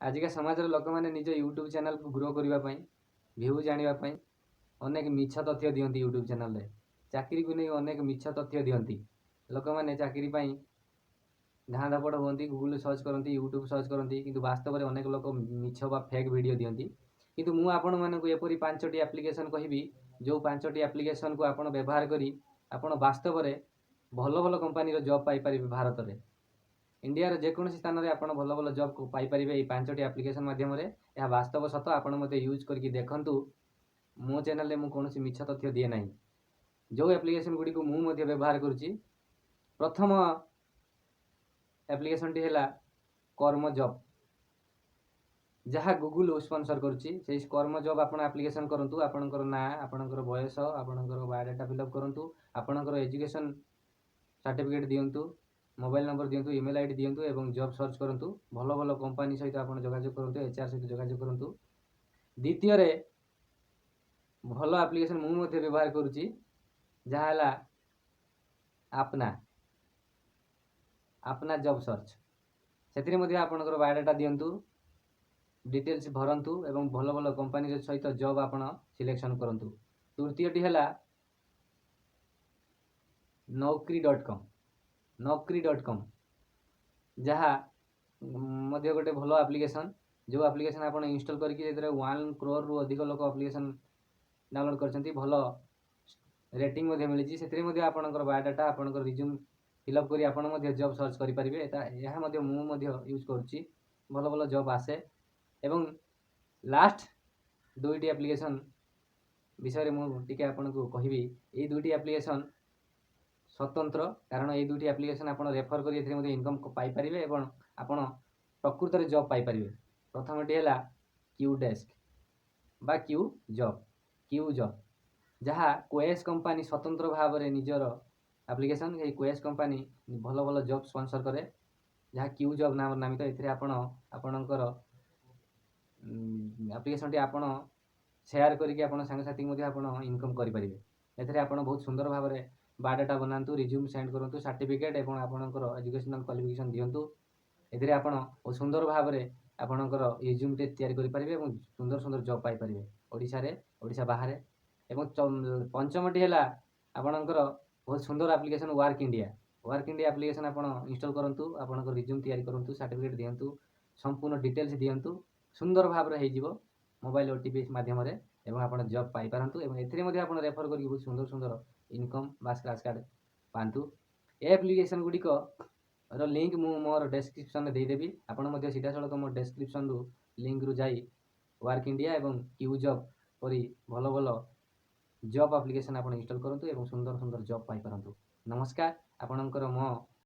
आजिका समाज लोक मैंने निज यूट्यूब चैनल को ग्रो करने भ्यू जानापी अनेक मिछ तथ्य दिखती यूट्यूब चैनल रे चाकरी को नहीं अनेक मिछ तथ्य दिखती लोक मैंने चाकरी धाँ धपड़ हुई गूगल सर्च करती यूट्यूब सर्च करती किंतु वास्तव में अनेक लोक मिछ बा फेक वीडियो दिखती किंतु मु आपण मानक एपरी 5टी एप्लिकेशन कहबी जो 5टी एप्लिकेशन को आपण व्यवहार करी आपण वास्तव में भल भल कंपनी जॉब पाइपर भारत में इंडिया जेकोसी स्थान में आप भल भल जॉब को पाइपर ये 5टी एप्लिकेशन मध्यम यह वास्तव सत आपड़ मत यूज करके देखूँ मो चैनल में कौन मिछ तथ्य दिए ना जो एप्लिकेशन गुड़ी को मुझे व्यवहार करुच्ची प्रथम एप्लिकेशन टी है कर्म जॉब जहाँ गूगल स्पॉन्सर करुच्ची से कर्म जॉब आप एप्लिकेशन करूँ आपणकर ना आपणकर बयस आपणकर बायोडाटा फिलअप करूँ आपणकर एजुकेशन सर्टिफिकेट दिंतु मोबाइल नंबर दिंतु ईमेल आईडी दिंतु एवं जॉब सर्च करूँ भल भल कंपनी सहित आप जोगाजोग करूँ एचआर सहित जोगाजोग करूँ द्वितीय भल एप्लिकेशन मुझे व्यवहार करुच्ची जहाँ आपना आपना जॉब सर्च से आपणकर बायोडाटा दिंतु डिटेल्स भरतु एवं भल भल कंपनी सहित जॉब आप सिलेक्शन करूँ तृतीयटी है naukri.com naukri.com जहाँ मध्य गोटे भल एप्लिकेशन जो एप्लिकेशन आप इंस्टॉल करके 1 करोड़ रु अधिक लोक एप्लिकेशन डाउनलोड कर भल रेटिंग मिली से आपणकर बायोडाटा आपणकर रिज्यूम फिलअप करी आप जॉब सर्च करेंगे यह यूज करुच्ची भल भल जॉब आसे एवं लास्ट 2टी एप्लिकेशन विषय मुझे आपको कहबी ये 2टी एप्लिकेशन स्वतंत्र कारण ये 2टी एप्लिकेशन आप रेफर कर इनकम पाइपर और आप प्रकृत में जॉब पाइपर प्रथमटी है क्यू डेस्क बा क्यू जॉब जहाँ क्वेस कंपनी स्वतंत्र भाव में निजर एप्लिकेशन ये क्वेस कंपनी भल भल जॉब स्पॉन्सर करे जहाँ क्यू जॉब नाम नामित ये आपणकर एप्लिकेशन टी आप शेयर करके सांगसाथी इनकम करेंगे एथे आप बहुत सुंदर भाव में बायोडाटा बनातु रिज्यूम सेंड करूँ सर्टिफिकेट और आपणकर एजुकेशनल क्वालिफिकेशन दिंतु ए आप बहुत सुंदर भाव में आपणकर रिज्यूम टे तैयारी करेंगे और सुंदर सुंदर जॉब पाइपर ओडिशा बाहर एवं पंचमटी है आपणकर बहुत सुंदर एप्लिकेशन वर्क इंडिया एप्लिकेशन आप इंस्टॉल करूँ आपणकर रिज्यूम तैयारी करूँ सर्टिफिकेट दिंतु संपूर्ण डिटेल्स दिंतु सुंदर भाव में हो मोबाइल ओटीपी माध्यम एवं आप जॉब पाइपारतु आप रेफर कर बहुत सुंदर सुंदर इनकम बा स्क्रैच कार्ड पातु एप्लिकेशन गुड़िक लिंक मु मोर डेस्क्रिप्शन में देदेवी आपड़ सीधा सड़क मोर डेस्क्रिप्शन रु लिंक रु जाई वर्क इंडिया एवं क्यू जॉब परी भल भल जॉब एप्लिकेशन आप इंस्टॉल करूँ एवं सुंदर सुंदर जॉब पाइपारतु नमस्कार आपणकर मो